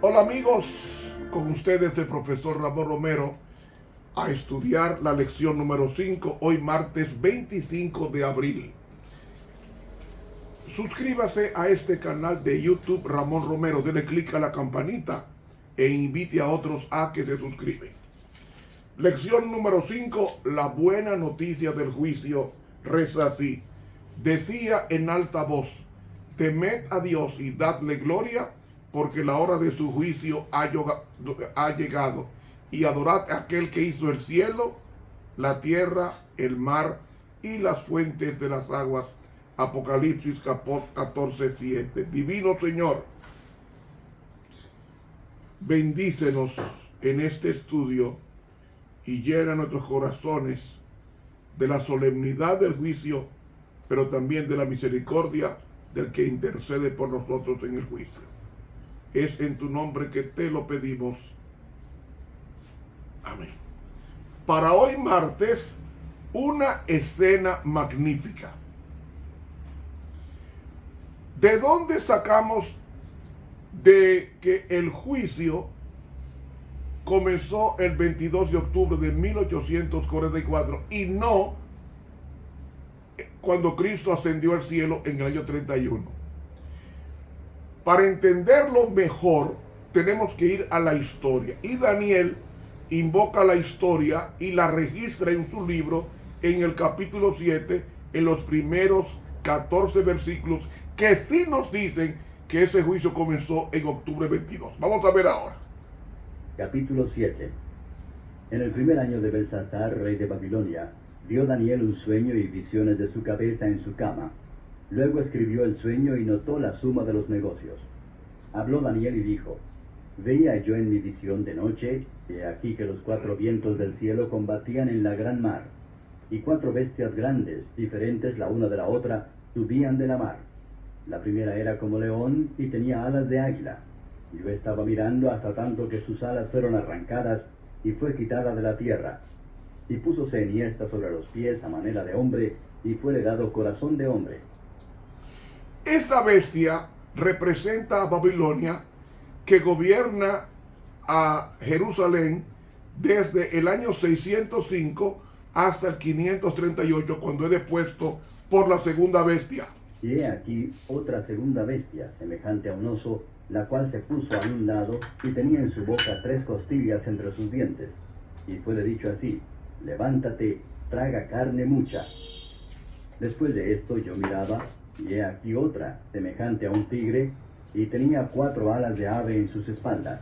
Hola amigos, con ustedes el profesor Ramón Romero a estudiar la lección número 5, hoy martes 25 de abril. Suscríbase a este canal de YouTube Ramón Romero, dele clic a la campanita e invite a otros a que se suscriben. Lección número 5, la buena noticia del juicio reza así. Decía en alta voz, temed a Dios y dadle gloria, porque la hora de su juicio ha llegado, y adorad a aquel que hizo el cielo, la tierra, el mar y las fuentes de las aguas. Apocalipsis 14:7. Divino Señor, bendícenos en este estudio y llena nuestros corazones de la solemnidad del juicio, pero también de la misericordia del que intercede por nosotros en el juicio. Es en tu nombre que te lo pedimos. Amén. Para hoy martes, una escena magnífica. ¿De dónde sacamos de que el juicio comenzó el 22 de octubre de 1844 y no cuando Cristo ascendió al cielo en el año 31? Para entenderlo mejor, tenemos que ir a la historia. Y Daniel invoca la historia y la registra en su libro en el capítulo 7, en los primeros 14 versículos, que sí nos dicen que ese juicio comenzó en octubre 22. Vamos a ver ahora. Capítulo 7. En el primer año de Belsasar, rey de Babilonia, dio Daniel un sueño y visiones de su cabeza en su cama. Luego escribió el sueño y notó la suma de los negocios. Habló Daniel y dijo, veía yo en mi visión de noche, he aquí que los 4 vientos del cielo combatían en la gran mar, y 4 bestias grandes, diferentes la una de la otra, subían de la mar. La primera era como león y tenía alas de águila. Yo estaba mirando hasta tanto que sus alas fueron arrancadas y fue quitada de la tierra. Y púsose enhiesta sobre los pies a manera de hombre, y fuele dado corazón de hombre. Esta bestia representa a Babilonia, que gobierna a Jerusalén desde el año 605 hasta el 538, cuando es depuesto por la segunda bestia. Y he aquí otra segunda bestia, semejante a un oso, la cual se puso a un lado y tenía en su boca 3 costillas entre sus dientes. Y fuele dicho así, levántate, traga carne mucha. Después de esto yo miraba, y he aquí otra, semejante a un tigre, y tenía 4 alas de ave en sus espaldas.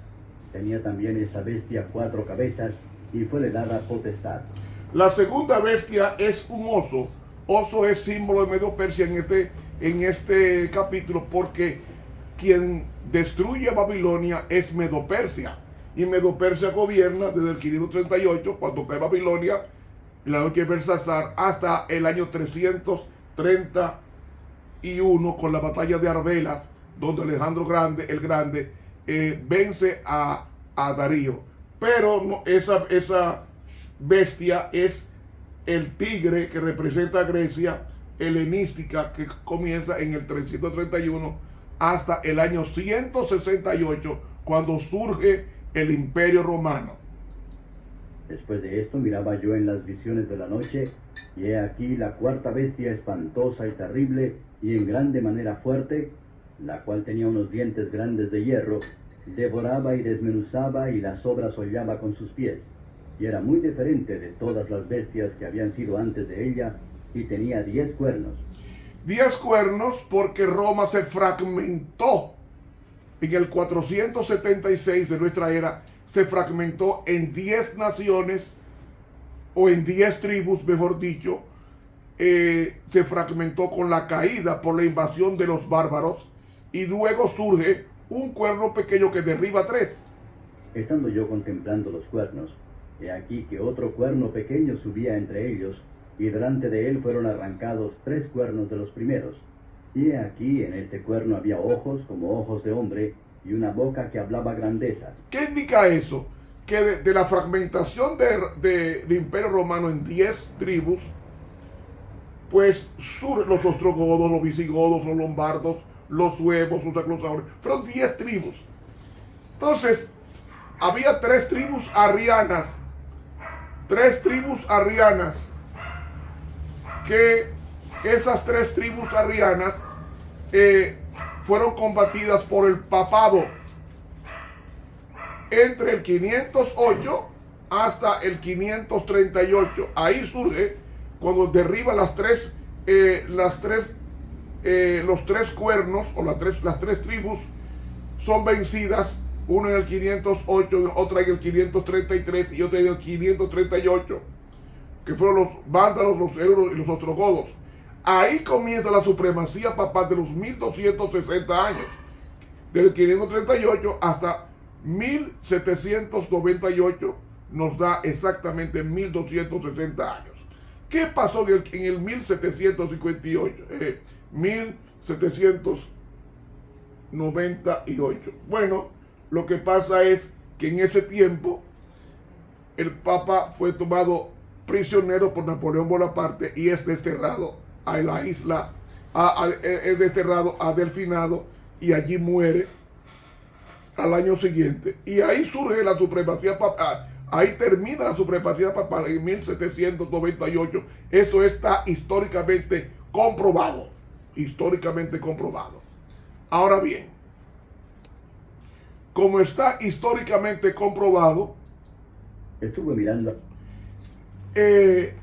Tenía también esta bestia 4 cabezas, y fuele dada potestad. La segunda bestia es un oso. Oso es símbolo de Medio Persia en este capítulo, porque quien destruye a Babilonia es Medo Persia. Y Medo Persia gobierna desde el 538, cuando cae Babilonia, en la noche de Belsasar, hasta el año 331, con la batalla de Arbelas, donde Alejandro el Grande vence a Darío. Pero no, esa bestia es el tigre que representa a Grecia helenística, que comienza en el 331 hasta el año 168, cuando surge el Imperio Romano. Después de esto miraba yo en las visiones de la noche, y he aquí la 4ª bestia espantosa y terrible, y en grande manera fuerte, la cual tenía unos dientes grandes de hierro, devoraba y desmenuzaba y las obras hollaba con sus pies, y era muy diferente de todas las bestias que habían sido antes de ella, y tenía 10 cuernos. 10 cuernos porque Roma se fragmentó en el 476 de nuestra era, se fragmentó en 10 naciones, o en 10 tribus, mejor dicho. Se fragmentó con la caída por la invasión de los bárbaros, y luego surge un cuerno pequeño que derriba 3. Estando yo contemplando los cuernos, he aquí que otro cuerno pequeño subía entre ellos, y delante de él fueron arrancados 3 cuernos de los primeros. Y he aquí en este cuerno había ojos como ojos de hombre, y una boca que hablaba grandezas. ¿Qué indica eso? Que de la fragmentación del Imperio Romano en 10 tribus, pues surgen los ostrogodos, los visigodos, los lombardos, los huevos, los acusadores, fueron 10 tribus. Entonces, había 3 tribus arrianas, que esas 3 tribus arrianas fueron combatidas por el papado entre el 508 hasta el 538. Ahí surge cuando derriba los 3 cuernos, o las tres tribus son vencidas, una en el 508, otra en el 533 y otra en el 538, que fueron los vándalos, los euros y los ostrogodos. Ahí comienza la supremacía papal de los 1260 años, del 538 hasta 1798, nos da exactamente 1260 años. ¿Qué pasó en el 1758? 1798. Bueno, lo que pasa es que en ese tiempo el Papa fue tomado prisionero por Napoleón Bonaparte y es desterrado a la isla, es desterrado a Delfinado y allí muere al año siguiente. Y ahí surge la supremacía papal. Ahí termina la supremacía papal en 1798. Eso está históricamente comprobado. Ahora bien, como está históricamente comprobado, estuve mirando. En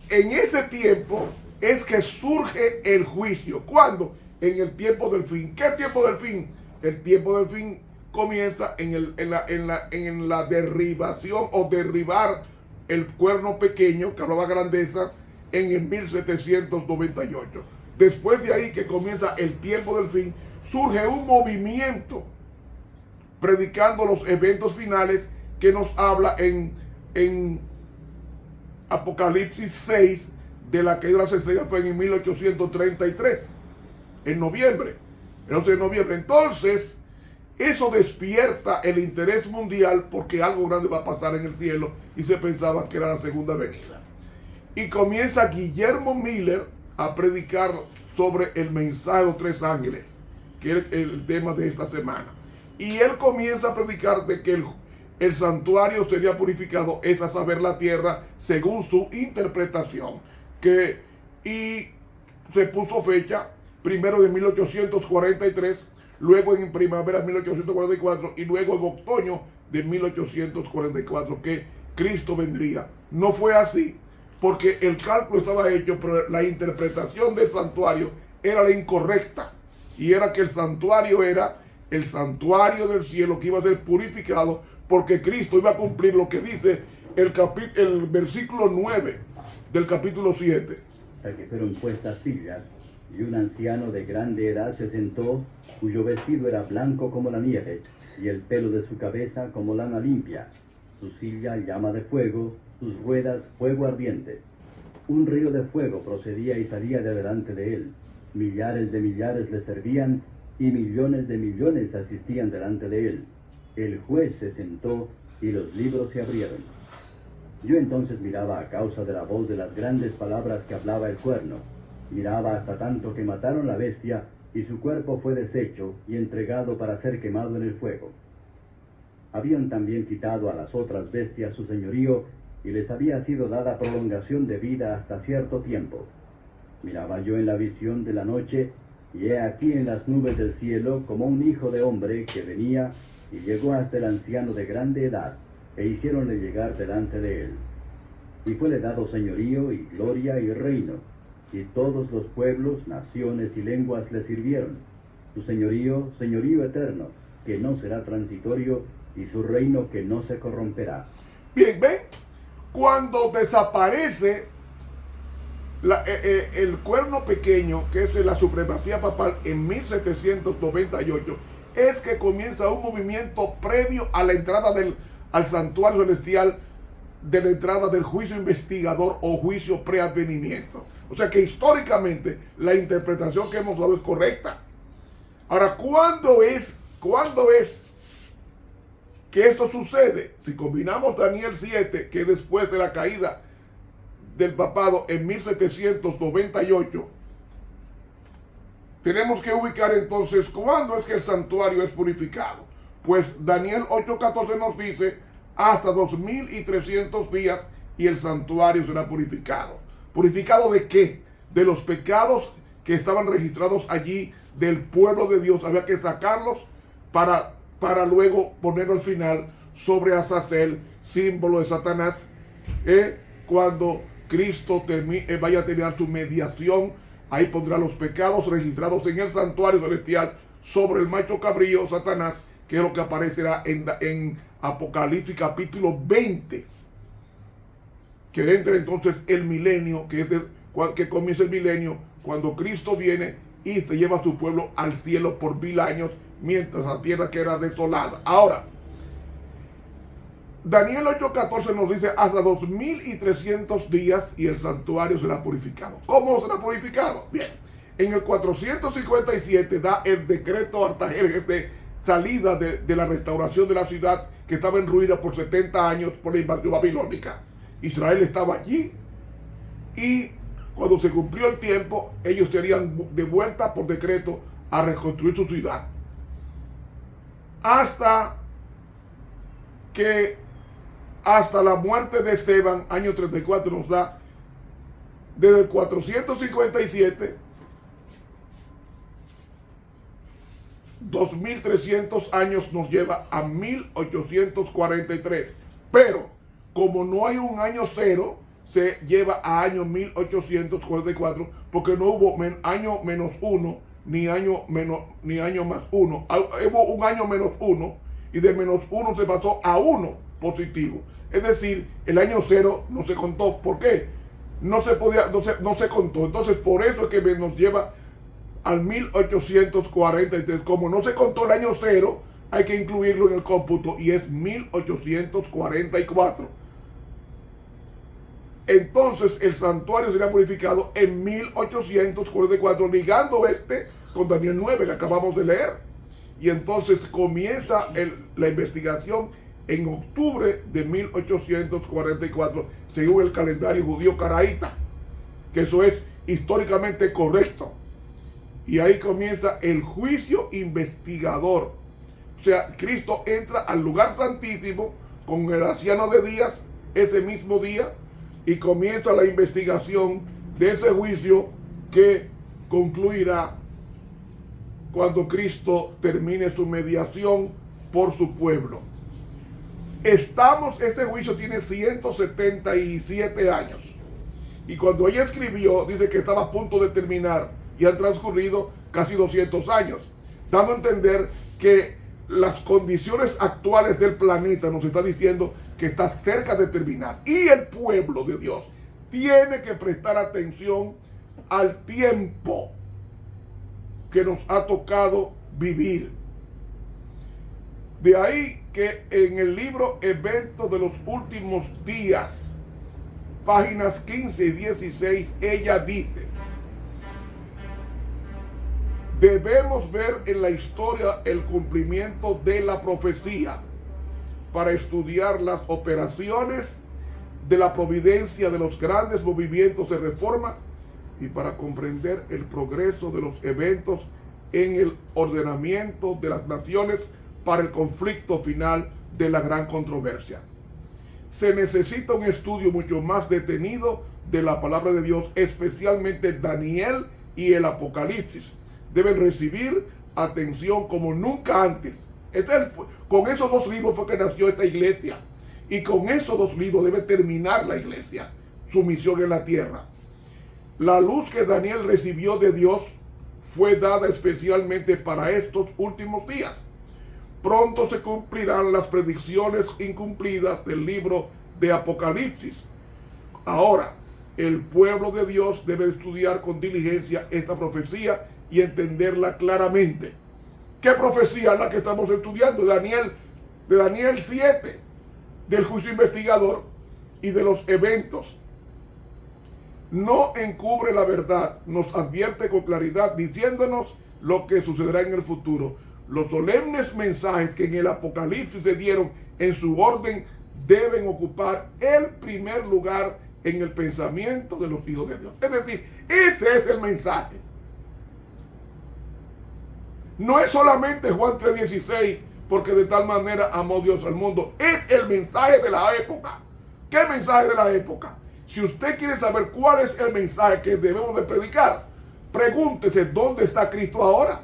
ese tiempo es que surge el juicio. ¿Cuándo? En el tiempo del fin. ¿Qué tiempo del fin? El tiempo del fin comienza en la derribación o derribar el cuerno pequeño, que hablaba grandeza, en el 1798. Después de ahí que comienza el tiempo del fin, surge un movimiento predicando los eventos finales que nos habla en Apocalipsis 6 de la caída de las estrellas, fue en 1833, en noviembre, el 11 de noviembre. Entonces, eso despierta el interés mundial porque algo grande va a pasar en el cielo y se pensaba que era la segunda venida. Y comienza Guillermo Miller a predicar sobre el mensaje de los 3 ángeles, que es el tema de esta semana. Y él comienza a predicar de que el santuario sería purificado, es a saber la tierra, según su interpretación. Y se puso fecha, primero de 1843, luego en primavera de 1844 y luego en otoño de 1844, que Cristo vendría. No fue así, porque el cálculo estaba hecho, pero la interpretación del santuario era la incorrecta. Y era que el santuario era el santuario del cielo que iba a ser purificado, porque Cristo iba a cumplir lo que dice el versículo 9 del capítulo 7. Hasta que fueron puestas sillas, y un anciano de grande edad se sentó, cuyo vestido era blanco como la nieve, y el pelo de su cabeza como lana limpia. Su silla llama de fuego, sus ruedas fuego ardiente. Un río de fuego procedía y salía de delante de él. Millares de millares le servían, y millones de millones asistían delante de él. El juez se sentó, y los libros se abrieron. Yo entonces miraba a causa de la voz de las grandes palabras que hablaba el cuerno. Miraba hasta tanto que mataron la bestia, y su cuerpo fue deshecho y entregado para ser quemado en el fuego. Habían también quitado a las otras bestias su señorío, y les había sido dada prolongación de vida hasta cierto tiempo. Miraba yo en la visión de la noche, y he aquí en las nubes del cielo como un hijo de hombre que venía, y llegó hasta el anciano de grande edad, e hiciéronle llegar delante de él. Y fuele dado señorío y gloria y reino, y todos los pueblos, naciones y lenguas le sirvieron. Su señorío, señorío eterno, que no será transitorio, y su reino que no se corromperá. Bien, ¿ven? Cuando desaparece el cuerno pequeño, que es la supremacía papal en 1798, es que comienza un movimiento previo a la entrada al santuario celestial, de la entrada del juicio investigador o juicio preadvenimiento. O sea que históricamente la interpretación que hemos dado es correcta. Ahora, ¿cuándo es que esto sucede? Si combinamos Daniel 7, que después de la caída del papado en 1798, tenemos que ubicar entonces cuándo es que el santuario es purificado. Pues Daniel 8:14 nos dice hasta 2300 días y el santuario será purificado. ¿Purificado de qué? De los pecados que estaban registrados allí del pueblo de Dios. Había que sacarlos para luego ponerlo al final sobre Azazel, símbolo de Satanás, cuando Cristo vaya a terminar su mediación. Ahí pondrá los pecados registrados en el santuario celestial sobre el macho cabrío, Satanás, que es lo que aparecerá en Apocalipsis capítulo 20. Que entra entonces el milenio, que comienza el milenio, cuando Cristo viene y se lleva a su pueblo al cielo por 1000 años, mientras la tierra queda desolada. Ahora, Daniel 8:14 nos dice hasta 2300 días y el santuario será purificado. ¿Cómo será purificado? Bien, en el 457 da el decreto Artajerjes de salida de la restauración de la ciudad que estaba en ruina por 70 años por la invasión babilónica. Israel estaba allí y cuando se cumplió el tiempo, ellos serían de vuelta por decreto a reconstruir su ciudad. Hasta la muerte de Esteban, año 34, nos da desde el 457, 2300 años nos lleva a 1843. Pero, como no hay un año cero, se lleva a año 1844, porque no hubo año menos uno, ni año más uno. Hubo un año menos uno, y de menos uno se pasó a uno positivo. Es decir, el año cero no se contó. ¿Por qué? No se contó. Entonces, por eso es que nos lleva al 1843. Como no se contó el año cero, hay que incluirlo en el cómputo y es 1844. Entonces el santuario será purificado en 1844, ligando con Daniel 9 que acabamos de leer. Y entonces comienza la investigación en octubre de 1844, según el calendario judío caraíta, que eso es históricamente correcto. Y ahí comienza el juicio investigador. O sea, Cristo entra al lugar santísimo con el anciano de días ese mismo día y comienza la investigación de ese juicio que concluirá cuando Cristo termine su mediación por su pueblo. Ese juicio tiene 177 años. Y cuando ella escribió, dice que estaba a punto de terminar y han transcurrido casi 200 años, dando a entender que las condiciones actuales del planeta nos está diciendo que está cerca de terminar. Y el pueblo de Dios tiene que prestar atención al tiempo que nos ha tocado vivir. De ahí que en el libro Eventos de los Últimos Días, páginas 15 y 16, ella dice: debemos ver en la historia el cumplimiento de la profecía para estudiar las operaciones de la providencia de los grandes movimientos de reforma y para comprender el progreso de los eventos en el ordenamiento de las naciones para el conflicto final de la gran controversia. Se necesita un estudio mucho más detenido de la palabra de Dios, especialmente Daniel y el Apocalipsis. Deben recibir atención como nunca antes. Con esos dos libros fue que nació esta iglesia. Y con esos dos libros debe terminar la iglesia, su misión en la tierra. La luz que Daniel recibió de Dios fue dada especialmente para estos últimos días. Pronto se cumplirán las predicciones incumplidas del libro de Apocalipsis. Ahora, el pueblo de Dios debe estudiar con diligencia esta profecía y entenderla claramente. ¿Qué profecía es la que estamos estudiando? De Daniel 7, del juicio investigador y de los eventos. No encubre la verdad, nos advierte con claridad diciéndonos lo que sucederá en el futuro. Los solemnes mensajes que en el Apocalipsis se dieron en su orden deben ocupar el primer lugar en el pensamiento de los hijos de Dios. Es decir, ese es el mensaje. No es solamente Juan 3:16, porque de tal manera amó Dios al mundo. Es el mensaje de la época. ¿Qué mensaje de la época? Si usted quiere saber cuál es el mensaje que debemos de predicar, pregúntese dónde está Cristo ahora.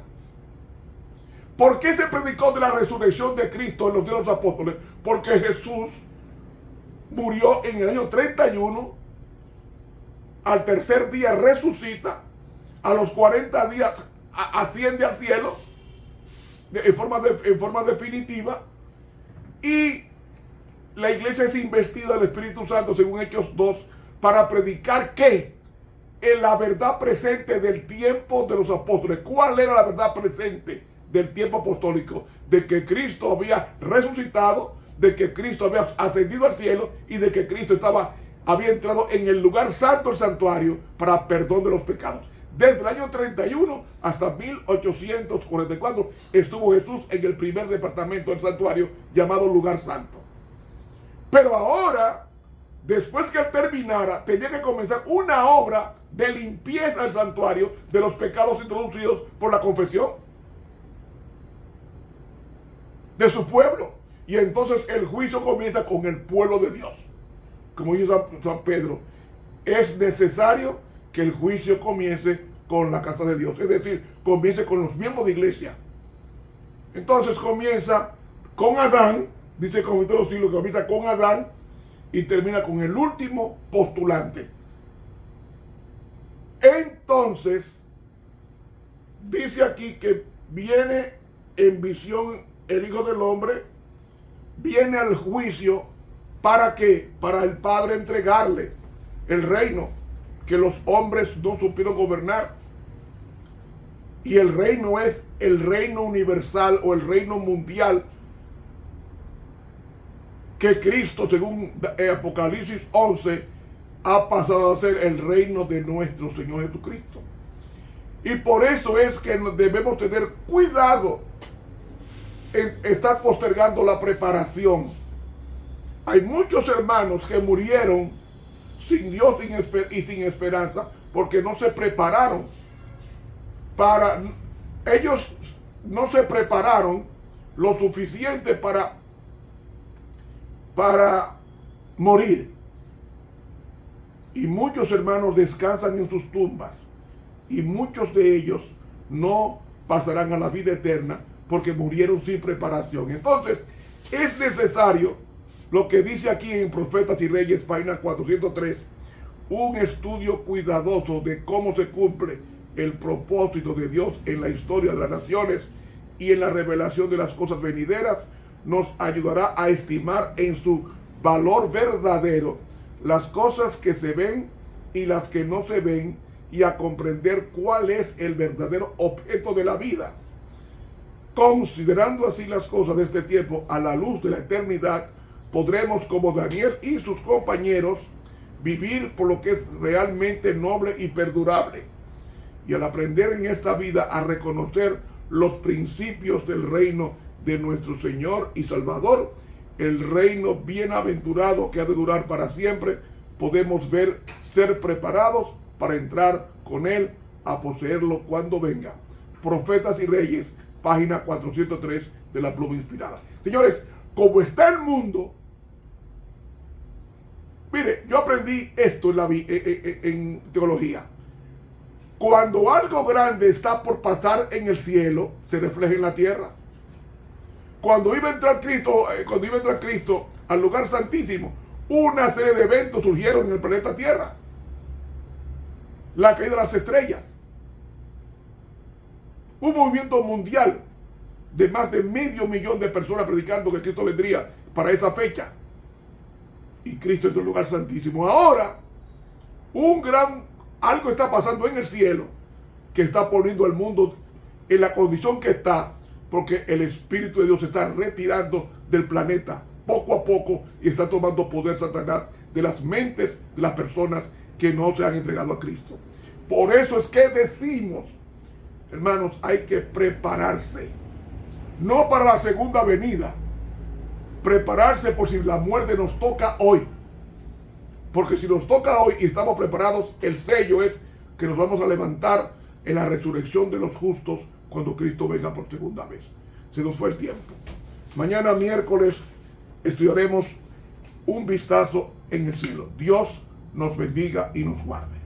¿Por qué se predicó de la resurrección de Cristo en los días de los apóstoles? Porque Jesús murió en el año 31, al tercer día resucita, a los 40 días asciende al cielo en forma definitiva, y la iglesia es investida del Espíritu Santo según Hechos 2 para predicar que en la verdad presente del tiempo de los apóstoles. ¿Cuál era la verdad presente del tiempo apostólico? De que Cristo había resucitado, de que Cristo había ascendido al cielo y de que Cristo había entrado en el lugar santo, el santuario, para perdón de los pecados. Desde el año 31 hasta 1844 estuvo Jesús en el primer departamento del santuario llamado lugar santo. Pero ahora, después que él terminara, tenía que comenzar una obra de limpieza del santuario de los pecados introducidos por la confesión de su pueblo. Y entonces el juicio comienza con el pueblo de Dios. Como dice San Pedro, es necesario que el juicio comience con la casa de Dios. Es decir, comience con los miembros de iglesia. Entonces comienza con Adán, dice el Comité de los Siglos, comienza con Adán y termina con el último postulante. Entonces, dice aquí que viene en visión el Hijo del Hombre, viene al juicio. ¿Para qué? Para el Padre entregarle el reino que los hombres no supieron gobernar. Y el reino es el reino universal o el reino mundial que Cristo, según Apocalipsis 11, ha pasado a ser el reino de nuestro Señor Jesucristo. Y por eso es que debemos tener cuidado en estar postergando la preparación. Hay muchos hermanos que murieron sin Dios y sin esperanza porque no se prepararon ellos no se prepararon lo suficiente para morir. Y muchos hermanos descansan en sus tumbas y muchos de ellos no pasarán a la vida eterna porque murieron sin preparación. Entonces es necesario lo que dice aquí en Profetas y Reyes, página 403, un estudio cuidadoso de cómo se cumple el propósito de Dios en la historia de las naciones y en la revelación de las cosas venideras. Nos ayudará a estimar en su valor verdadero las cosas que se ven y las que no se ven, y a comprender cuál es el verdadero objeto de la vida. Considerando así las cosas de este tiempo a la luz de la eternidad, podremos, como Daniel y sus compañeros, vivir por lo que es realmente noble y perdurable. Y al aprender en esta vida a reconocer los principios del reino de nuestro Señor y Salvador, el reino bienaventurado que ha de durar para siempre, podemos ser preparados para entrar con Él a poseerlo cuando venga. Profetas y Reyes, página 403 de la Pluma Inspirada. Señores, como está el mundo, mire, yo aprendí esto en teología. Cuando algo grande está por pasar en el cielo, se refleja en la tierra. Cuando iba a entrar Cristo al lugar santísimo, una serie de eventos surgieron en el planeta Tierra. La caída de las estrellas. Un movimiento mundial de más de 500,000 de personas predicando que Cristo vendría para esa fecha. Y Cristo en el lugar santísimo. Ahora, algo está pasando en el cielo que está poniendo al mundo en la condición que está, porque el Espíritu de Dios se está retirando del planeta poco a poco y está tomando poder Satanás de las mentes de las personas que no se han entregado a Cristo. Por eso es que decimos, hermanos, hay que prepararse, no para la segunda venida, prepararse por si la muerte nos toca hoy. Porque si nos toca hoy y estamos preparados, el sello es que nos vamos a levantar en la resurrección de los justos cuando Cristo venga por segunda vez. Se nos fue el tiempo. Mañana miércoles estudiaremos un vistazo en el cielo. Dios nos bendiga y nos guarde.